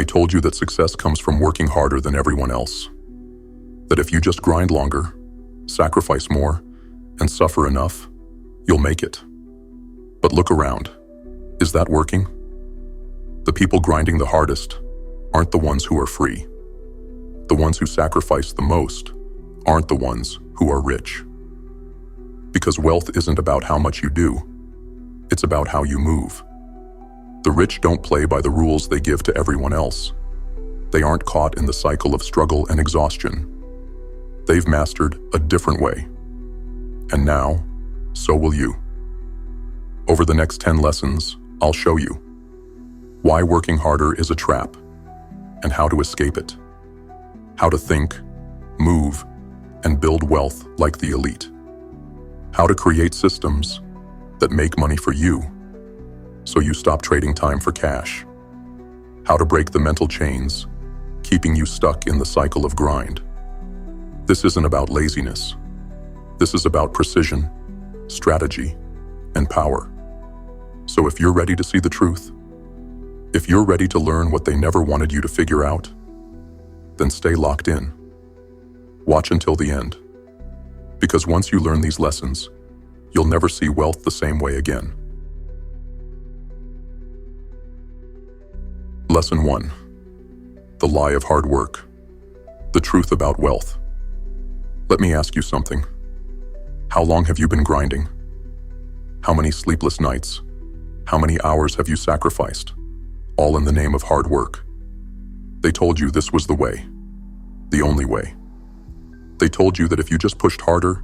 They told you that success comes from working harder than everyone else. That if you just grind longer, sacrifice more, and suffer enough, you'll make it. But look around. Is that working? The people grinding the hardest aren't the ones who are free. The ones who sacrifice the most aren't the ones who are rich. Because wealth isn't about how much you do, it's about how you move. The rich don't play by the rules they give to everyone else. They aren't caught in the cycle of struggle and exhaustion. They've mastered a different way. And now, so will you. Over the next 10 lessons, I'll show you why working harder is a trap and how to escape it. How to think, move, and build wealth like the elite. How to create systems that make money for you, so you stop trading time for cash. How to break the mental chains, keeping you stuck in the cycle of grind. This isn't about laziness. This is about precision, strategy, and power. So if you're ready to see the truth, if you're ready to learn what they never wanted you to figure out, then stay locked in. Watch until the end. Because once you learn these lessons, you'll never see wealth the same way again. Lesson 1. The lie of hard work. The truth about wealth. Let me ask you something. How long have you been grinding? How many sleepless nights? How many hours have you sacrificed? All in the name of hard work. They told you this was the way. The only way. They told you that if you just pushed harder,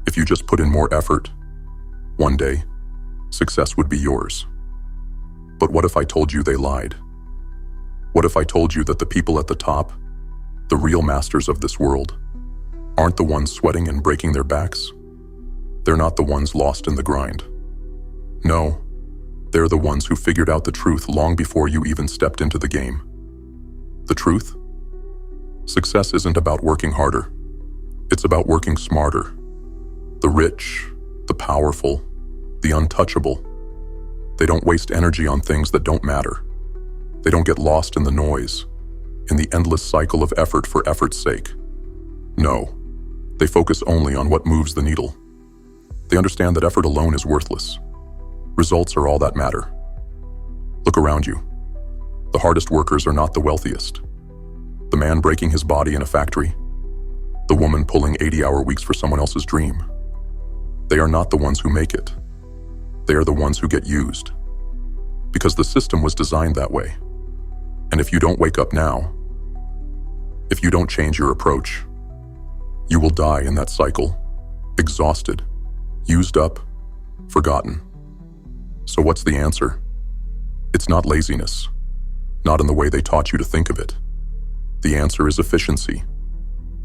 if you just put in more effort, one day, success would be yours. But what if I told you they lied? What if I told you that the people at the top, the real masters of this world, aren't the ones sweating and breaking their backs? They're not the ones lost in the grind. No, they're the ones who figured out the truth long before you even stepped into the game. The truth? Success isn't about working harder. It's about working smarter. The rich, the powerful, the untouchable. They don't waste energy on things that don't matter. They don't get lost in the noise, in the endless cycle of effort for effort's sake. No, they focus only on what moves the needle. They understand that effort alone is worthless. Results are all that matter. Look around you. The hardest workers are not the wealthiest. The man breaking his body in a factory, the woman pulling 80-hour weeks for someone else's dream. They are not the ones who make it. They are the ones who get used. Because the system was designed that way. And if you don't wake up now, if you don't change your approach, you will die in that cycle, exhausted, used up, forgotten. So what's the answer? It's not laziness, not in the way they taught you to think of it. The answer is efficiency,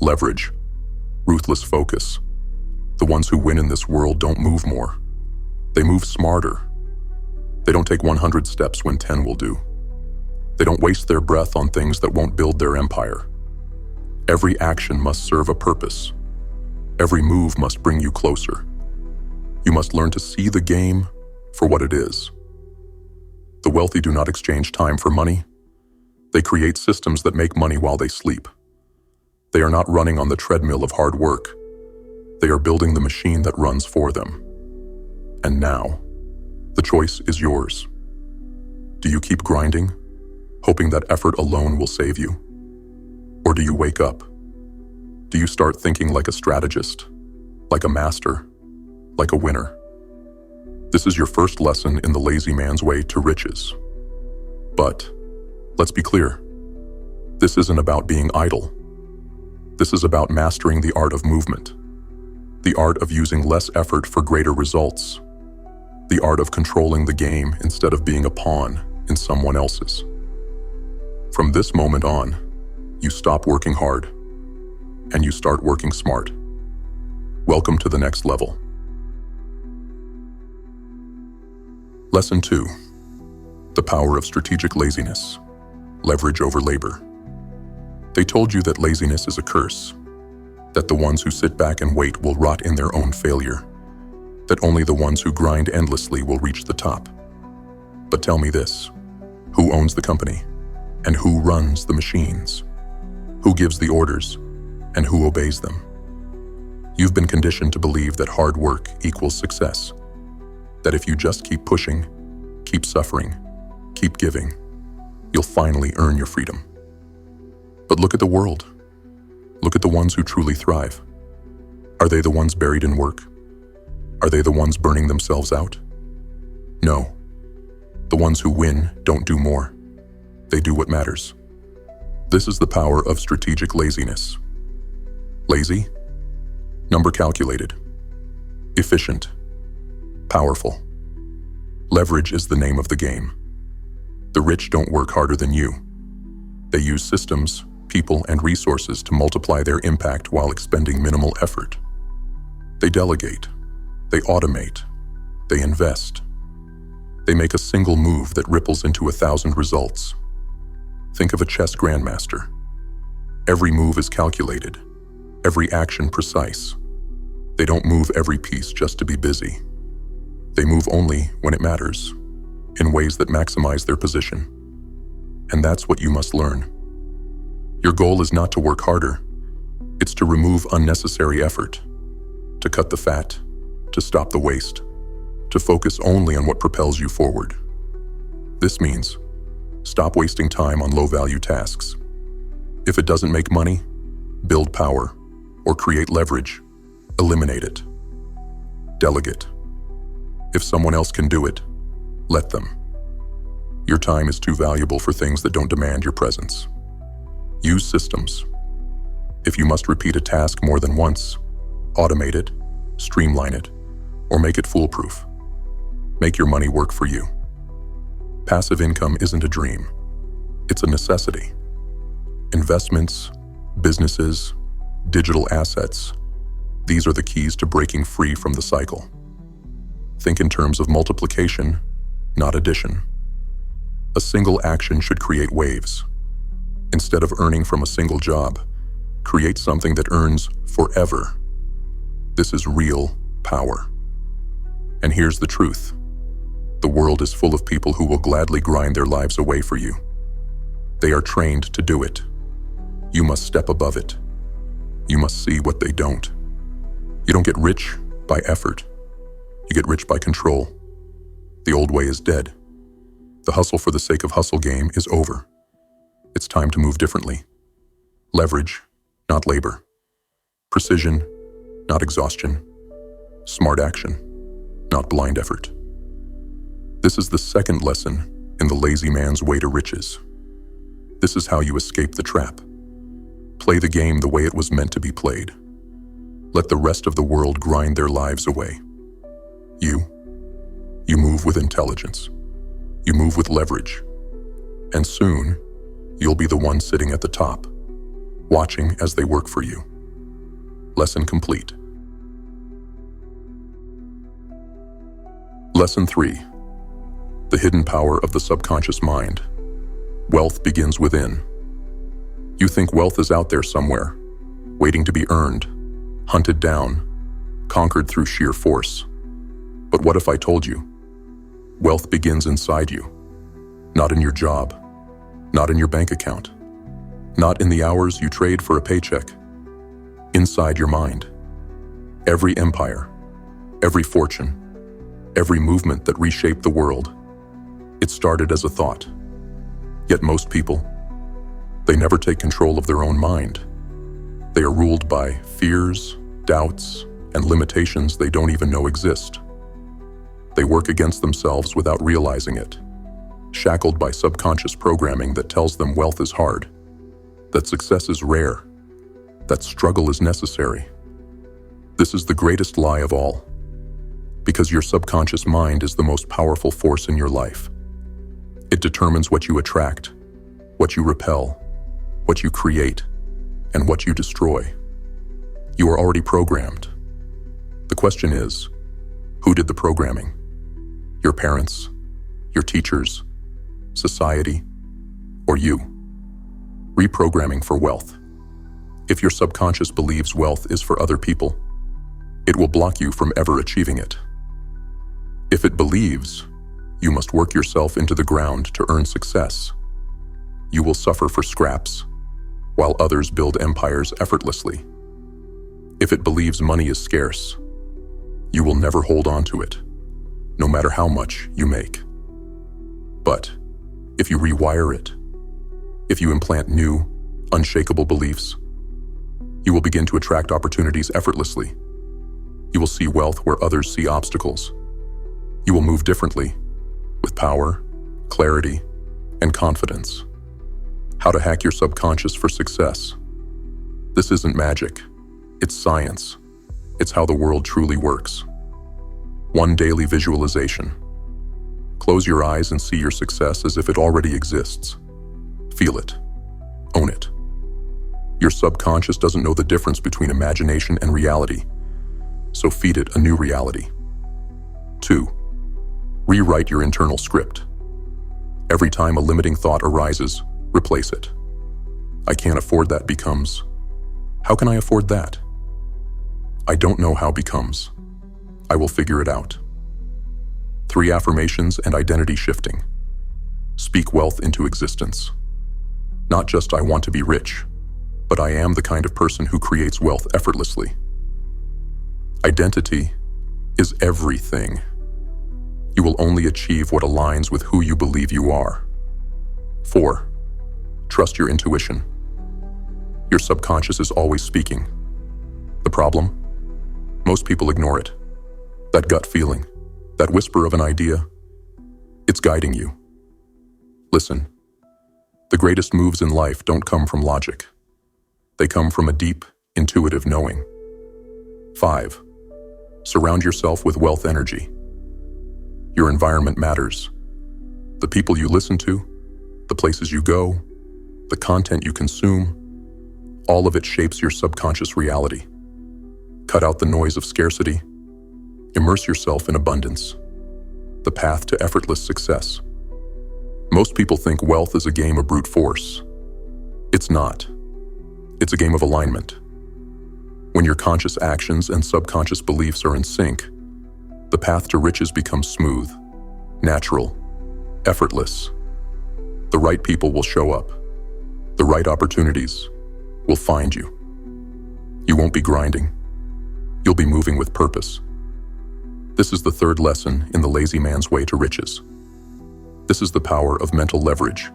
leverage, ruthless focus. The ones who win in this world don't move more. They move smarter. They don't take 100 steps when 10 will do. They don't waste their breath on things that won't build their empire. Every action must serve a purpose. Every move must bring you closer. You must learn to see the game for what it is. The wealthy do not exchange time for money. They create systems that make money while they sleep. They are not running on the treadmill of hard work. They are building the machine that runs for them. And now, the choice is yours. Do you keep grinding, hoping that effort alone will save you? Or do you wake up? Do you start thinking like a strategist, like a master, like a winner? This is your first lesson in the lazy man's way to riches. But, let's be clear, this isn't about being idle. This is about mastering the art of movement, the art of using less effort for greater results, the art of controlling the game instead of being a pawn in someone else's. From this moment on, you stop working hard, and you start working smart. Welcome to the next level. Lesson 2. The power of strategic laziness. Leverage over labor. They told you that laziness is a curse, that the ones who sit back and wait will rot in their own failure, that only the ones who grind endlessly will reach the top. But tell me this, who owns the company? and who runs the machines, who gives the orders, and who obeys them. You've been conditioned to believe that hard work equals success, that if you just keep pushing, keep suffering, keep giving, you'll finally earn your freedom. But look at the world. Look at the ones who truly thrive. Are they the ones buried in work? Are they the ones burning themselves out? No. The ones who win don't do more. They do what matters. This is the power of strategic laziness. Lazy? Number calculated. Efficient. Powerful. Leverage is the name of the game. The rich don't work harder than you. They use systems, people, and resources to multiply their impact while expending minimal effort. They delegate. They automate. They invest. They make a single move that ripples into 1,000 results. Think of a chess grandmaster. Every move is calculated, every action precise. They don't move every piece just to be busy. They move only when it matters, in ways that maximize their position. And that's what you must learn. Your goal is not to work harder. It's to remove unnecessary effort, to cut the fat, to stop the waste, to focus only on what propels you forward. This means stop wasting time on low-value tasks. If it doesn't make money, build power, or create leverage, eliminate it. Delegate. If someone else can do it, let them. Your time is too valuable for things that don't demand your presence. Use systems. If you must repeat a task more than once, automate it, streamline it, or make it foolproof. Make your money work for you. Passive income isn't a dream. It's a necessity. Investments, businesses, digital assets, these are the keys to breaking free from the cycle. Think in terms of multiplication, not addition. A single action should create waves. Instead of earning from a single job, create something that earns forever. This is real power. And here's the truth. The world is full of people who will gladly grind their lives away for you. They are trained to do it. You must step above it. You must see what they don't. You don't get rich by effort. You get rich by control. The old way is dead. The hustle for the sake of hustle game is over. It's time to move differently. Leverage, not labor. Precision, not exhaustion. Smart action, not blind effort. This is the second lesson in the lazy man's way to riches. This is how you escape the trap. Play the game the way it was meant to be played. Let the rest of the world grind their lives away. You move with intelligence. You move with leverage. And soon, you'll be the one sitting at the top, watching as they work for you. Lesson complete. Lesson 3. The hidden power of the subconscious mind. Wealth begins within. You think wealth is out there somewhere, waiting to be earned, hunted down, conquered through sheer force. But what if I told you? Wealth begins inside you, not in your job, not in your bank account, not in the hours you trade for a paycheck. Inside your mind. Every empire, every fortune, every movement that reshaped the world, it started as a thought. Yet most people, they never take control of their own mind. They are ruled by fears, doubts, and limitations they don't even know exist. They work against themselves without realizing it, shackled by subconscious programming that tells them wealth is hard, that success is rare, that struggle is necessary. This is the greatest lie of all, because your subconscious mind is the most powerful force in your life. It determines what you attract, what you repel, what you create, and what you destroy. You are already programmed. The question is, who did the programming? Your parents, your teachers, society, or you? Reprogramming for wealth. If your subconscious believes wealth is for other people, it will block you from ever achieving it. If it believes you must work yourself into the ground to earn success, you will suffer for scraps, while others build empires effortlessly. If it believes money is scarce, you will never hold on to it, no matter how much you make. But if you rewire it, if you implant new, unshakable beliefs, you will begin to attract opportunities effortlessly. You will see wealth where others see obstacles. You will move differently, with power, clarity, and confidence. How to hack your subconscious for success. This isn't magic. It's science. It's how the world truly works. 1 daily visualization. Close your eyes and see your success as if it already exists. Feel it. Own it. Your subconscious doesn't know the difference between imagination and reality, so feed it a new reality. 2. Rewrite your internal script. Every time a limiting thought arises, replace it. I can't afford that becomes, how can I afford that? I don't know how becomes, I will figure it out. 3 affirmations and identity shifting. Speak wealth into existence. Not just I want to be rich, but I am the kind of person who creates wealth effortlessly. Identity is everything. You will only achieve what aligns with who you believe you are. 4. Trust your intuition. Your subconscious is always speaking. The problem? Most people ignore it. That gut feeling, that whisper of an idea, it's guiding you. Listen, the greatest moves in life don't come from logic. They come from a deep, intuitive knowing. 5. Surround yourself with wealth energy. Your environment matters. The people you listen to, the places you go, the content you consume, all of it shapes your subconscious reality. Cut out the noise of scarcity. Immerse yourself in abundance. The path to effortless success. Most people think wealth is a game of brute force. It's not. It's a game of alignment. When your conscious actions and subconscious beliefs are in sync, the path to riches becomes smooth, natural, effortless. The right people will show up. The right opportunities will find you. You won't be grinding. You'll be moving with purpose. This is the 3rd lesson in the lazy man's way to riches. This is the power of mental leverage.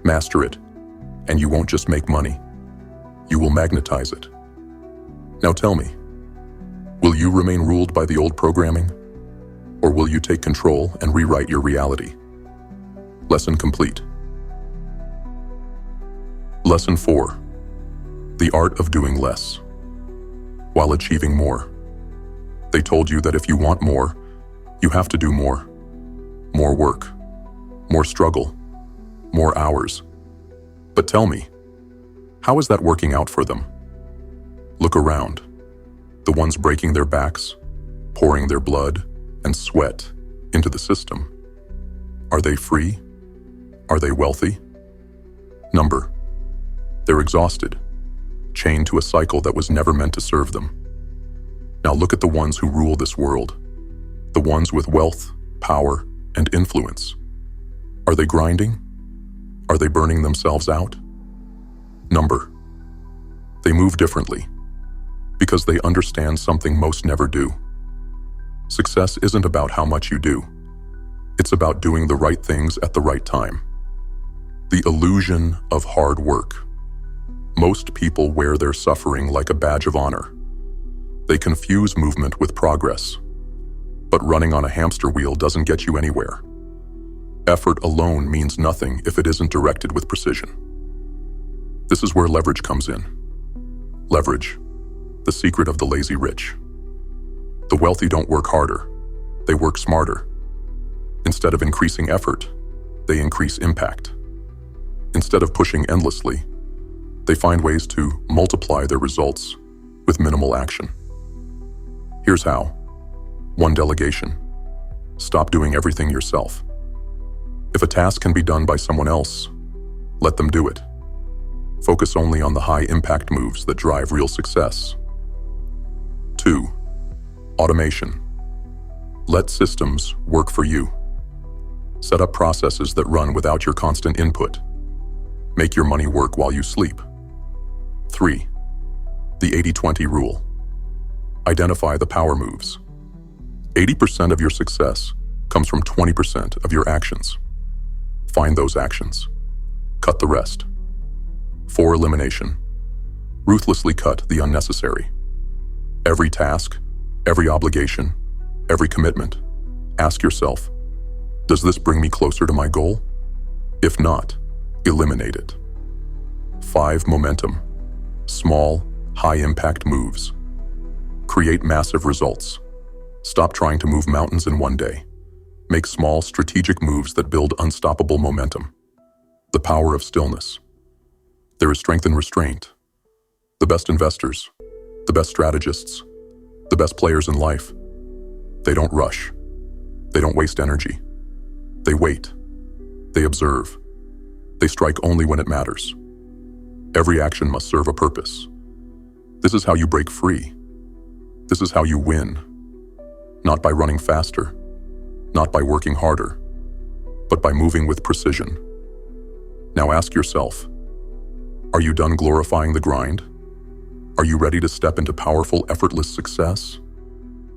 Master it, and you won't just make money. You will magnetize it. Now tell me, will you remain ruled by the old programming? Or will you take control and rewrite your reality? Lesson complete. Lesson 4. The art of doing less while achieving more. They told you that if you want more, you have to do more. More work, more struggle, more hours. But tell me, how is that working out for them? Look around. The ones breaking their backs, pouring their blood and sweat into the system. Are they free? Are they wealthy? Number. They're exhausted, chained to a cycle that was never meant to serve them. Now look at the ones who rule this world, the ones with wealth, power, and influence. Are they grinding? Are they burning themselves out? Number. They move differently because they understand something most never do. Success isn't about how much you do. It's about doing the right things at the right time. The illusion of hard work. Most people wear their suffering like a badge of honor. They confuse movement with progress. But running on a hamster wheel doesn't get you anywhere. Effort alone means nothing if it isn't directed with precision. This is where leverage comes in. Leverage, the secret of the lazy rich. The wealthy don't work harder, they work smarter. Instead of increasing effort, they increase impact. Instead of pushing endlessly, they find ways to multiply their results with minimal action. Here's how. 1. Delegation. Stop doing everything yourself. If a task can be done by someone else, let them do it. Focus only on the high-impact moves that drive real success. 2. Automation. Let systems work for you. Set up processes that run without your constant input. Make your money work while you sleep. 3. The 80-20 rule. Identify the power moves. 80% of your success comes from 20% of your actions. Find those actions. Cut the rest. 4. Elimination. Ruthlessly cut the unnecessary. Every task, every obligation, every commitment. Ask yourself, does this bring me closer to my goal? If not, eliminate it. 5. Momentum. Small, high-impact moves. Create massive results. Stop trying to move mountains in one day. Make small, strategic moves that build unstoppable momentum. The power of stillness. There is strength in restraint. The best investors, the best strategists, the best players in life, they don't rush. They don't waste energy. They wait. They observe. They strike only when it matters. Every action must serve a purpose. This is how you break free. This is how you win. Not by running faster, not by working harder, but by moving with precision. Now ask yourself, are you done glorifying the grind? Are you ready to step into powerful, effortless success?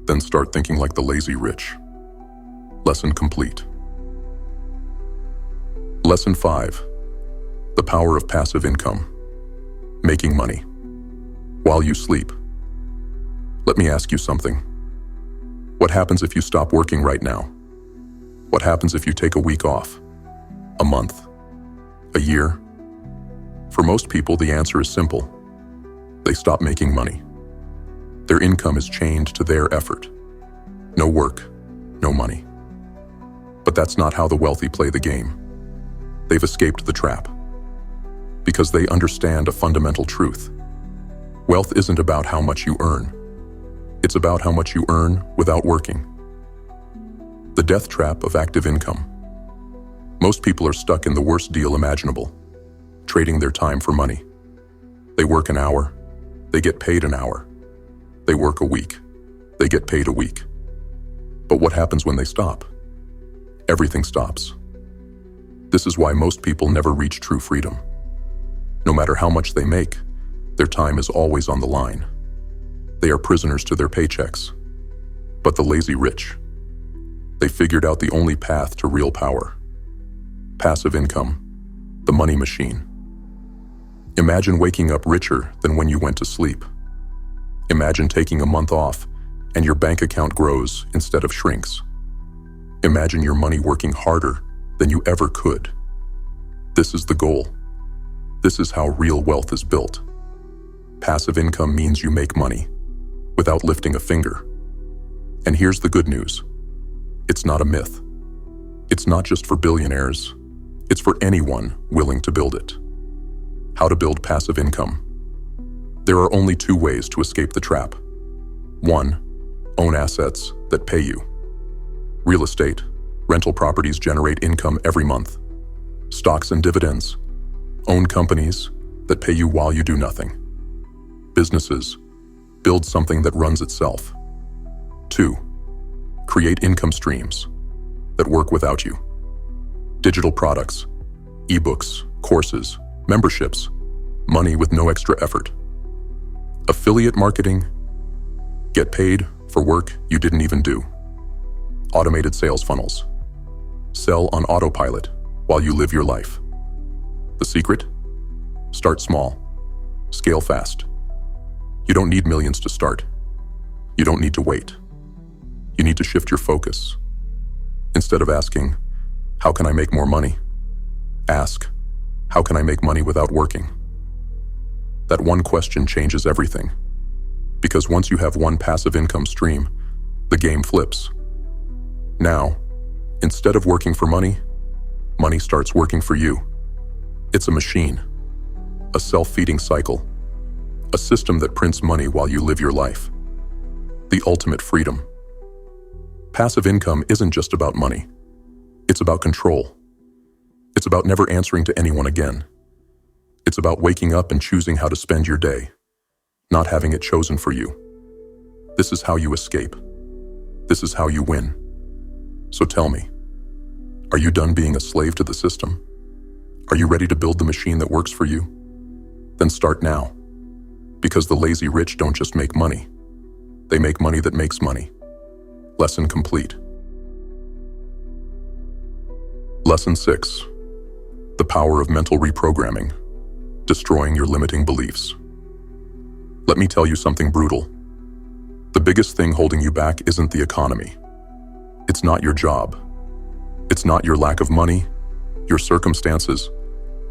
Then start thinking like the lazy rich. Lesson complete. Lesson 5. The power of passive income. Making money while you sleep. Let me ask you something. What happens if you stop working right now? What happens if you take a week off? A month? A year? For most people, the answer is simple. They stop making money. Their income is chained to their effort. No work, no money. But that's not how the wealthy play the game. They've escaped the trap. Because they understand a fundamental truth. Wealth isn't about how much you earn. It's about how much you earn without working. The death trap of active income. Most people are stuck in the worst deal imaginable, trading their time for money. They work an hour, they get paid an hour. They work a week, they get paid a week. But what happens when they stop? Everything stops. This is why most people never reach true freedom. No matter how much they make, their time is always on the line. They are prisoners to their paychecks. But the lazy rich, they figured out the only path to real power. Passive income, the money machine. Imagine waking up richer than when you went to sleep. Imagine taking a month off and your bank account grows instead of shrinks. Imagine your money working harder than you ever could. This is the goal. This is how real wealth is built. Passive income means you make money without lifting a finger. And here's the good news. It's not a myth. It's not just for billionaires. It's for anyone willing to build it. How to build passive income. There are only 2 ways to escape the trap. 1. Own assets that pay you. Real estate, rental properties generate income every month. Stocks and dividends. Own companies that pay you while you do nothing. Businesses. Build something that runs itself. 2. Create income streams that work without you. Digital products, ebooks, courses, memberships, money with no extra effort. Affiliate marketing, get paid for work you didn't even do. Automated sales funnels, sell on autopilot while you live your life. The secret? Start small, scale fast. You don't need millions to start. You don't need to wait. You need to shift your focus. Instead of asking, how can I make more money? Ask, how can I make money without working? That one question changes everything. Because once you have one passive income stream, the game flips. Now, instead of working for money, money starts working for you. It's a machine, a self-feeding cycle, a system that prints money while you live your life. The ultimate freedom. Passive income isn't just about money. It's about control. It's about never answering to anyone again. It's about waking up and choosing how to spend your day, not having it chosen for you. This is how you escape. This is how you win. So tell me, are you done being a slave to the system? Are you ready to build the machine that works for you? Then start now. Because the lazy rich don't just make money. They make money that makes money. Lesson complete. Lesson 6. The power of mental reprogramming. Destroying your limiting beliefs. Let me tell you something brutal. The biggest thing holding you back isn't the economy. It's not your job. It's not your lack of money, your circumstances,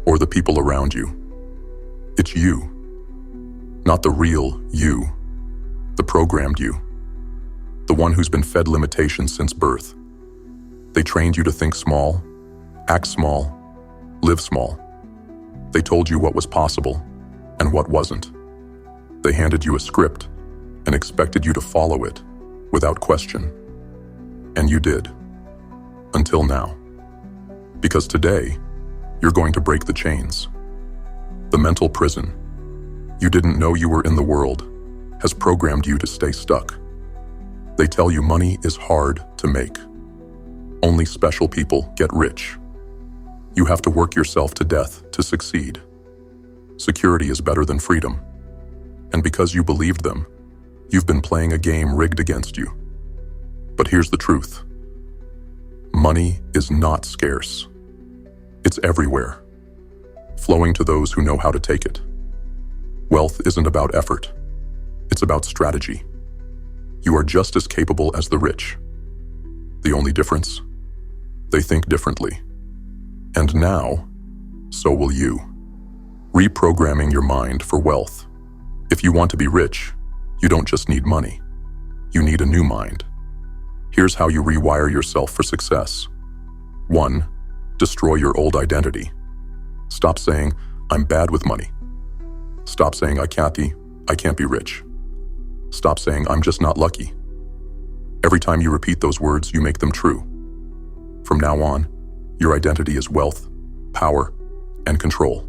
or the people around you. It's you. Not the real you. The programmed you. The one who's been fed limitations since birth. They trained you to think small, act small, live small. They told you what was possible and what wasn't. They handed you a script and expected you to follow it without question. And you did. Until now. Because today, you're going to break the chains. The mental prison you didn't know you were in the world has programmed you to stay stuck. They tell you money is hard to make. Only special people get rich. You have to work yourself to death to succeed. Security is better than freedom. And because you believed them, you've been playing a game rigged against you. But here's the truth. Money is not scarce. It's everywhere, flowing to those who know how to take it. Wealth isn't about effort. It's about strategy. You are just as capable as the rich. The only difference? They think differently. And now, so will you. Reprogramming your mind for wealth. If you want to be rich, you don't just need money. You need a new mind. Here's how you rewire yourself for success. 1. Destroy your old identity. Stop saying, I'm bad with money. Stop saying, I can't be rich. Stop saying, I'm just not lucky. Every time you repeat those words, you make them true. From now on, your identity is wealth, power, and control.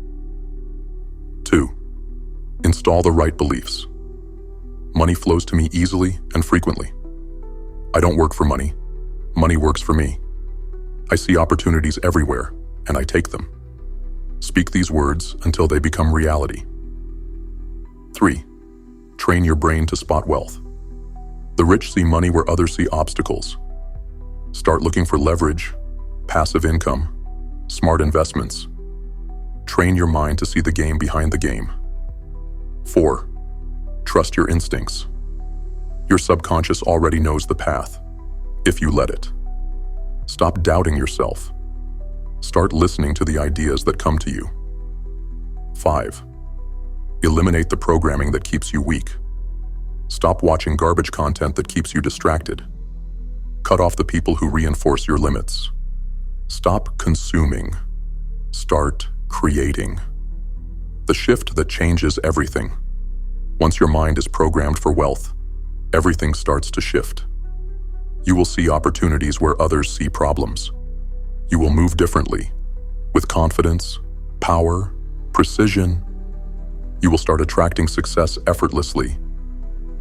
2. Install the right beliefs. Money flows to me easily and frequently. I don't work for money. Money works for me. I see opportunities everywhere, and I take them. Speak these words until they become reality. 3. Train your brain to spot wealth. The rich see money where others see obstacles. Start looking for leverage, passive income, smart investments. Train your mind to see the game behind the game. 4. Trust your instincts. Your subconscious already knows the path, if you let it. Stop doubting yourself. Start listening to the ideas that come to you. 5. Eliminate the programming that keeps you weak. Stop watching garbage content that keeps you distracted. Cut off the people who reinforce your limits. Stop consuming. Start creating. The shift that changes everything. Once your mind is programmed for wealth, everything starts to shift. You will see opportunities where others see problems. You will move differently, with confidence, power, precision. You will start attracting success effortlessly,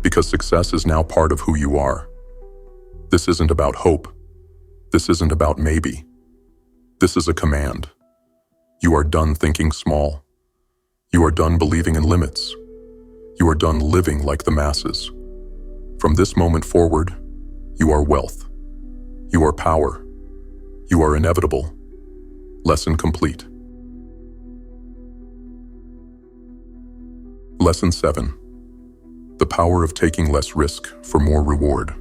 because success is now part of who you are. This isn't about hope. This isn't about maybe. This is a command. You are done thinking small. You are done believing in limits. You are done living like the masses. From this moment forward, you are wealth. You are power. You are inevitable. Lesson complete. Lesson 7. The power of taking less risk for more reward.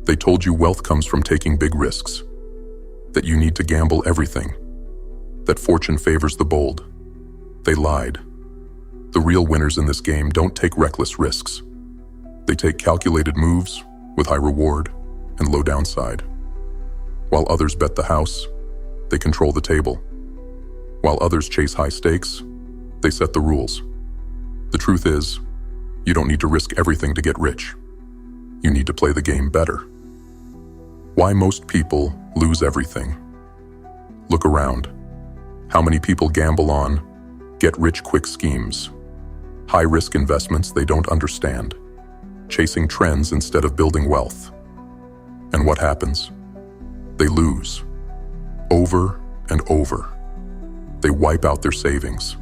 They told you wealth comes from taking big risks, that you need to gamble everything, that fortune favors the bold. They lied. The real winners in this game don't take reckless risks. They take calculated moves with high reward and low downside. While others bet the house, they control the table. While others chase high stakes, they set the rules. The truth is, you don't need to risk everything to get rich. You need to play the game better. Why most people lose everything? Look around. How many people gamble on get-rich-quick schemes, high-risk investments they don't understand, chasing trends instead of building wealth? And what happens? They lose, over and over. They wipe out their savings.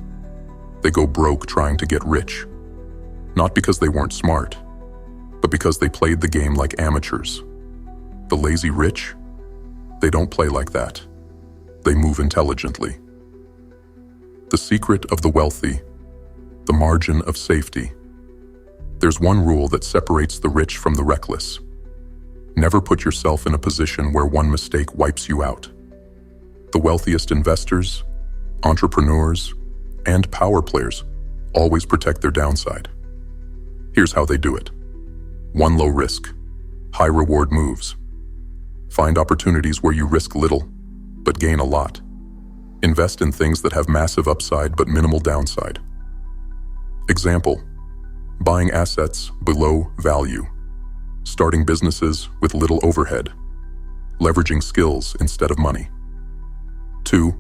They go broke trying to get rich. Not because they weren't smart, but because they played the game like amateurs. The lazy rich? They don't play like that. They move intelligently. The secret of the wealthy, the margin of safety. There's one rule that separates the rich from the reckless. Never put yourself in a position where one mistake wipes you out. The wealthiest investors, entrepreneurs, and power players always protect their downside. Here's how they do it. 1 low risk, high reward moves. Find opportunities where you risk little, but gain a lot. Invest in things that have massive upside but minimal downside. Example, buying assets below value, starting businesses with little overhead, leveraging skills instead of money. 2,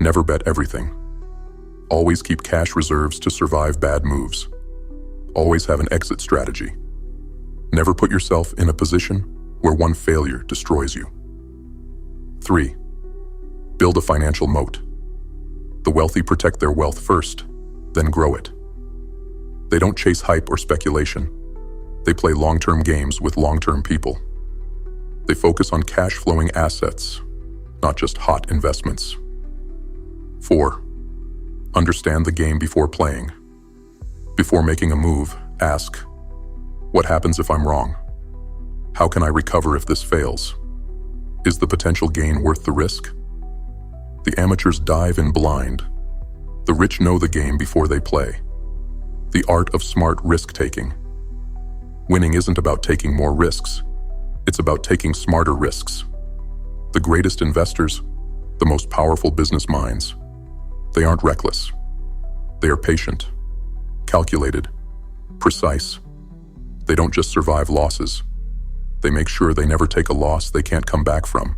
never bet everything. Always keep cash reserves to survive bad moves. Always have an exit strategy. Never put yourself in a position where one failure destroys you. 3, build a financial moat. The wealthy protect their wealth first, then grow it. They don't chase hype or speculation. They play long-term games with long-term people. They focus on cash-flowing assets, not just hot investments. 4, understand the game before playing. Before making a move, ask, what happens if I'm wrong? How can I recover if this fails? Is the potential gain worth the risk? The amateurs dive in blind. The rich know the game before they play. The art of smart risk-taking. Winning isn't about taking more risks. It's about taking smarter risks. The greatest investors, the most powerful business minds, they aren't reckless. They are patient, calculated, precise. They don't just survive losses. They make sure they never take a loss they can't come back from.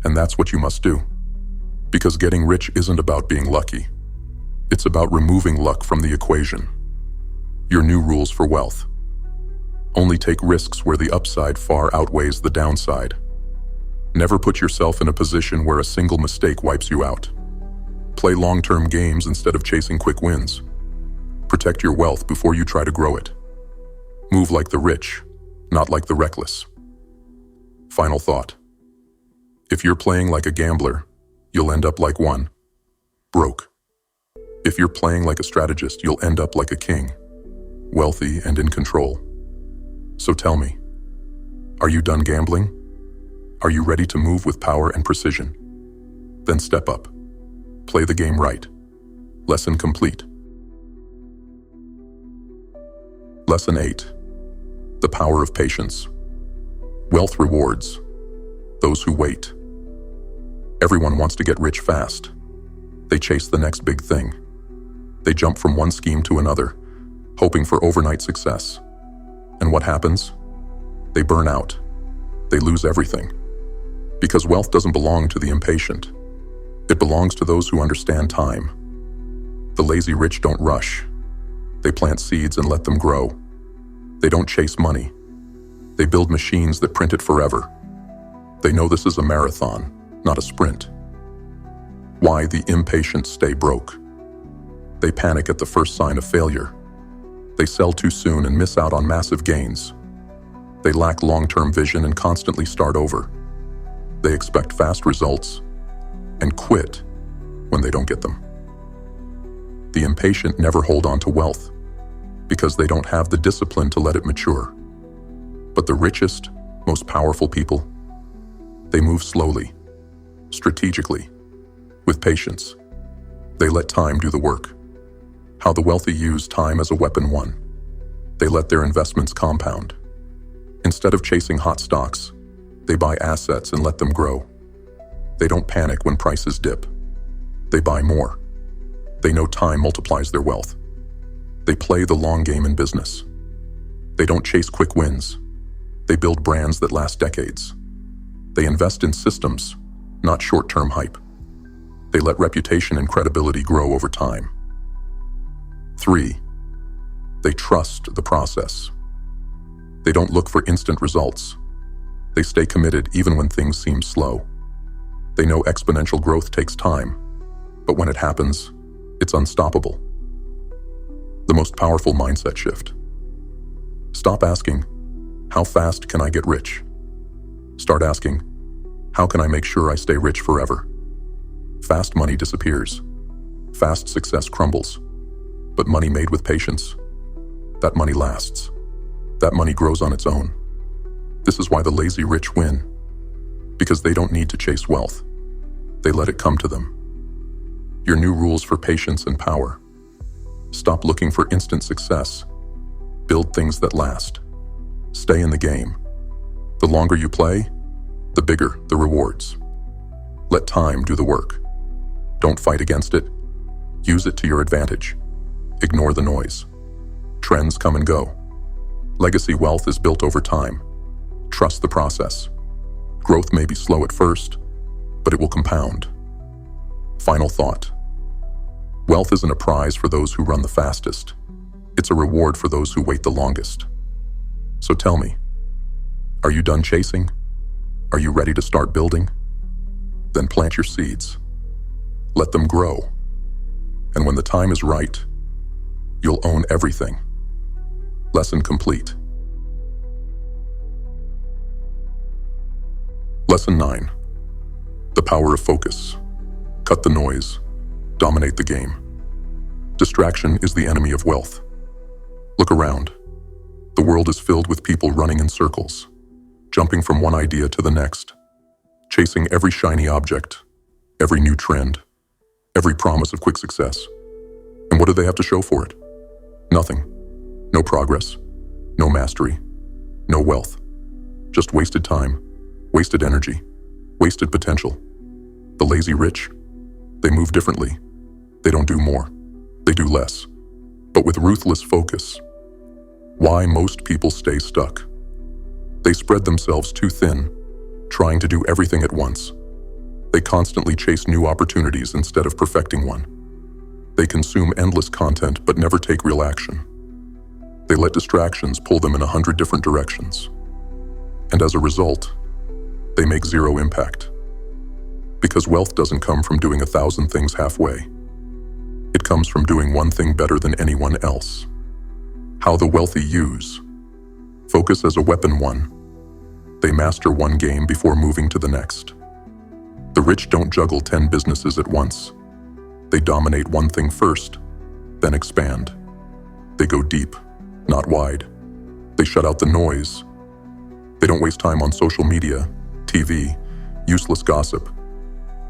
And that's what you must do. Because getting rich isn't about being lucky. It's about removing luck from the equation. Your new rules for wealth. Only take risks where the upside far outweighs the downside. Never put yourself in a position where a single mistake wipes you out. Play long-term games instead of chasing quick wins. Protect your wealth before you try to grow it. Move like the rich, not like the reckless. Final thought. If you're playing like a gambler, you'll end up like one, broke. If you're playing like a strategist, you'll end up like a king, wealthy and in control. So tell me, are you done gambling? Are you ready to move with power and precision? Then step up. Play the game right. Lesson complete. Lesson 8. The power of patience. Wealth rewards those who wait. Everyone wants to get rich fast. They chase the next big thing. They jump from one scheme to another, hoping for overnight success. And what happens? They burn out. They lose everything. Because wealth doesn't belong to the impatient. It belongs to those who understand time. The lazy rich don't rush. They plant seeds and let them grow. They don't chase money. They build machines that print it forever. They know this is a marathon, not a sprint. Why the impatient stay broke? They panic at the first sign of failure. They sell too soon and miss out on massive gains. They lack long-term vision and constantly start over. They expect fast results and quit when they don't get them. The impatient never hold on to wealth because they don't have the discipline to let it mature. But the richest, most powerful people, they move slowly, strategically, with patience. They let time do the work. How the wealthy use time as a weapon. 1. They let their investments compound. Instead of chasing hot stocks, they buy assets and let them grow. They don't panic when prices dip. They buy more. They know time multiplies their wealth. They play the long game in business. They don't chase quick wins. They build brands that last decades. They invest in systems, not short-term hype. They let reputation and credibility grow over time. 3. They trust the process. They don't look for instant results. They stay committed even when things seem slow. They know exponential growth takes time. But when it happens, it's unstoppable. The most powerful mindset shift. Stop asking, how fast can I get rich? Start asking, how can I make sure I stay rich forever? Fast money disappears. Fast success crumbles. But money made with patience, that money lasts. That money grows on its own. This is why the lazy rich win. Because they don't need to chase wealth. They let it come to them. Your new rules for patience and power. Stop looking for instant success. Build things that last. Stay in the game. The longer you play, the bigger the rewards. Let time do the work. Don't fight against it. Use it to your advantage. Ignore the noise. Trends come and go. Legacy wealth is built over time. Trust the process. Growth may be slow at first, but it will compound. Final thought. Wealth isn't a prize for those who run the fastest. It's a reward for those who wait the longest. So tell me, are you done chasing? Are you ready to start building? Then plant your seeds. Let them grow. And when the time is right, you'll own everything. Lesson complete. Lesson 9. The power of focus. Cut the noise. Dominate the game. Distraction is the enemy of wealth. Look around. The world is filled with people running in circles, jumping from one idea to the next, chasing every shiny object, every new trend, every promise of quick success. And what do they have to show for it? Nothing. No progress. No mastery. No wealth. Just wasted time, wasted energy, wasted potential. The lazy rich, they move differently. They don't do more. They do less. But with ruthless focus. Why most people stay stuck? They spread themselves too thin, trying to do everything at once. They constantly chase new opportunities instead of perfecting one. They consume endless content but never take real action. They let distractions pull them in 100 different directions. And as a result, they make zero impact. Because wealth doesn't come from doing 1,000 things halfway. It comes from doing one thing better than anyone else. How the wealthy use focus as a weapon. 1. They master one game before moving to the next. The rich don't juggle 10 businesses at once. They dominate one thing first, then expand. They go deep, not wide. They shut out the noise. They don't waste time on social media, TV, useless gossip.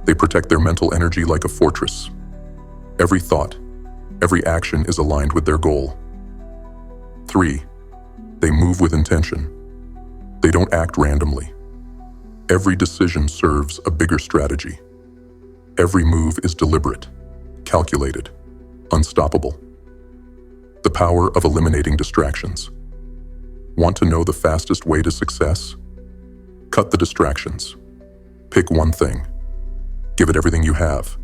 They protect their mental energy like a fortress. Every thought, every action is aligned with their goal. 3. They move with intention. They don't act randomly. Every decision serves a bigger strategy. Every move is deliberate, calculated, unstoppable. The power of eliminating distractions. Want to know the fastest way to success? Cut the distractions. Pick one thing. Give it everything you have.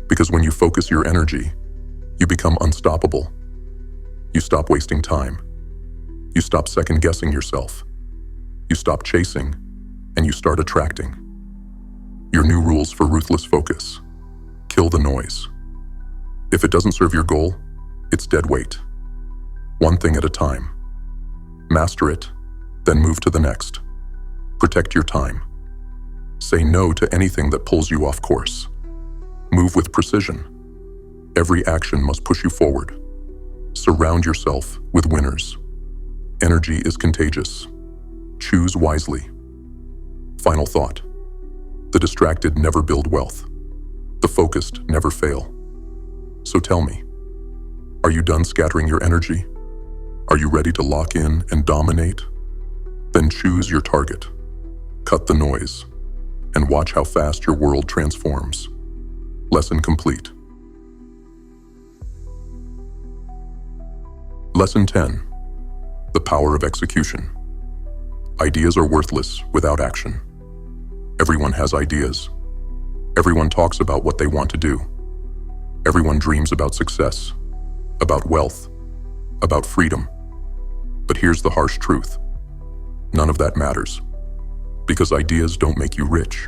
Because when you focus your energy, you become unstoppable. You stop wasting time. You stop second-guessing yourself. You stop chasing, and you start attracting. Your new rules for ruthless focus. Kill the noise. If it doesn't serve your goal, it's dead weight. One thing at a time. Master it, then move to the next. Protect your time. Say no to anything that pulls you off course. Move with precision. Every action must push you forward. Surround yourself with winners. Energy is contagious. Choose wisely. Final thought. The distracted never build wealth. The focused never fail. So tell me, are you done scattering your energy? Are you ready to lock in and dominate? Then choose your target. Cut the noise. And watch how fast your world transforms. Lesson complete. Lesson 10. The power of execution. Ideas are worthless without action. Everyone has ideas. Everyone talks about what they want to do. Everyone dreams about success, about wealth, about freedom. But here's the harsh truth. None of that matters. Because ideas don't make you rich.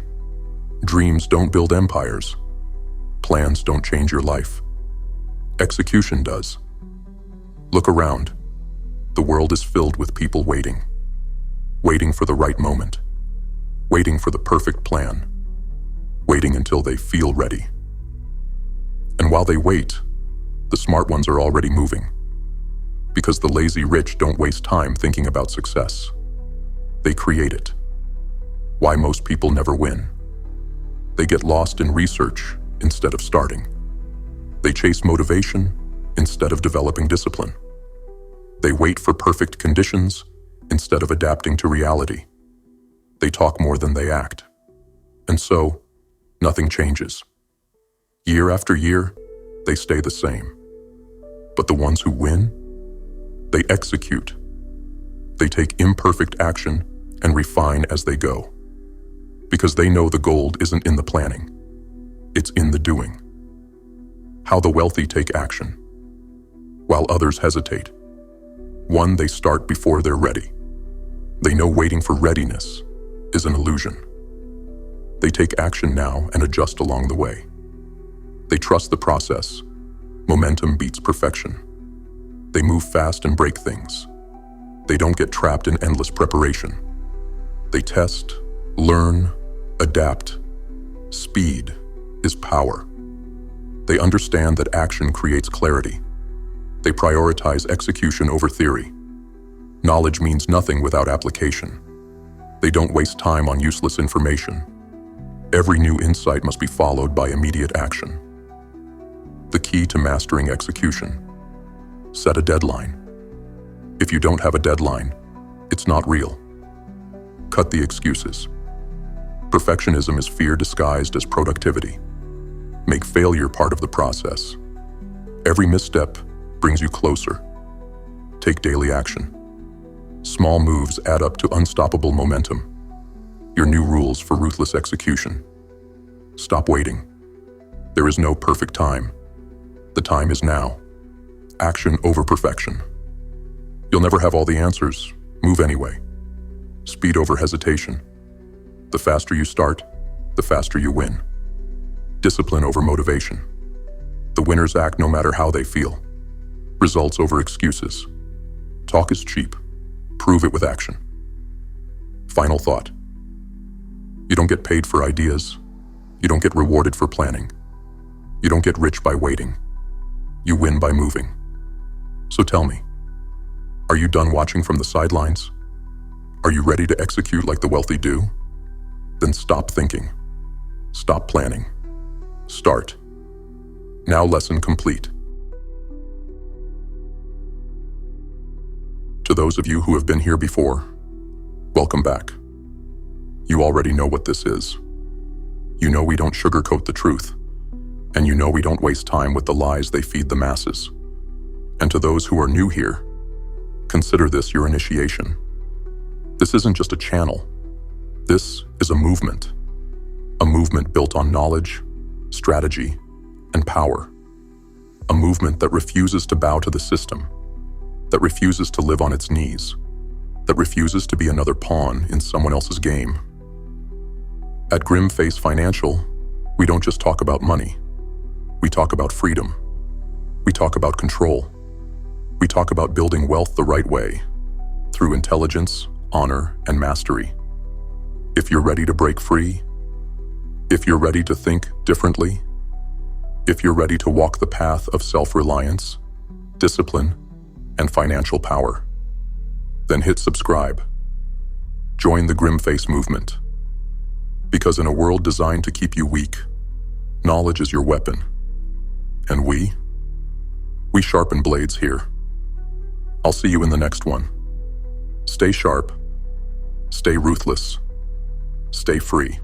Dreams don't build empires. Plans don't change your life. Execution does. Look around. The world is filled with people waiting. Waiting for the right moment. Waiting for the perfect plan. Waiting until they feel ready. And while they wait, the smart ones are already moving. Because the lazy rich don't waste time thinking about success. They create it. Why most people never win. They get lost in research instead of starting. They chase motivation instead of developing discipline. They wait for perfect conditions instead of adapting to reality. They talk more than they act. And so, nothing changes. Year after year, they stay the same. But the ones who win, they execute. They take imperfect action and refine as they go. Because they know the gold isn't in the planning. It's in the doing. How the wealthy take action, while others hesitate. One, they start before they're ready. They know waiting for readiness is an illusion. They take action now and adjust along the way. They trust the process. Momentum beats perfection. They move fast and break things. They don't get trapped in endless preparation. They test, learn, adapt. Speed is power. They understand that action creates clarity. They prioritize execution over theory. Knowledge means nothing without application. They don't waste time on useless information. Every new insight must be followed by immediate action. The key to mastering execution: set a deadline. If you don't have a deadline, it's not real. Cut the excuses. Perfectionism is fear disguised as productivity. Make failure part of the process. Every misstep brings you closer. Take daily action. Small moves add up to unstoppable momentum. Your new rules for ruthless execution. Stop waiting. There is no perfect time. The time is now. Action over perfection. You'll never have all the answers. Move anyway. Speed over hesitation. The faster you start, the faster you win. Discipline over motivation. The winners act no matter how they feel. Results over excuses. Talk is cheap. Prove it with action. Final thought. You don't get paid for ideas. You don't get rewarded for planning. You don't get rich by waiting. You win by moving. So tell me, are you done watching from the sidelines? Are you ready to execute like the wealthy do? Then stop thinking. Stop planning. Start. Now lesson complete. To those of you who have been here before, welcome back. You already know what this is. You know we don't sugarcoat the truth, and you know we don't waste time with the lies they feed the masses. And to those who are new here, consider this your initiation. This isn't just a channel. This is a movement built on knowledge, strategy, and power. A movement that refuses to bow to the system, that refuses to live on its knees, that refuses to be another pawn in someone else's game. At GrimFace Financial, we don't just talk about money. We talk about freedom. We talk about control. We talk about building wealth the right way, through intelligence, honor, and mastery. If you're ready to break free, if you're ready to think differently, if you're ready to walk the path of self-reliance, discipline, and financial power, then hit subscribe. Join the GrimFace movement. Because in a world designed to keep you weak, knowledge is your weapon. And we sharpen blades here. I'll see you in the next one. Stay sharp, stay ruthless, stay free.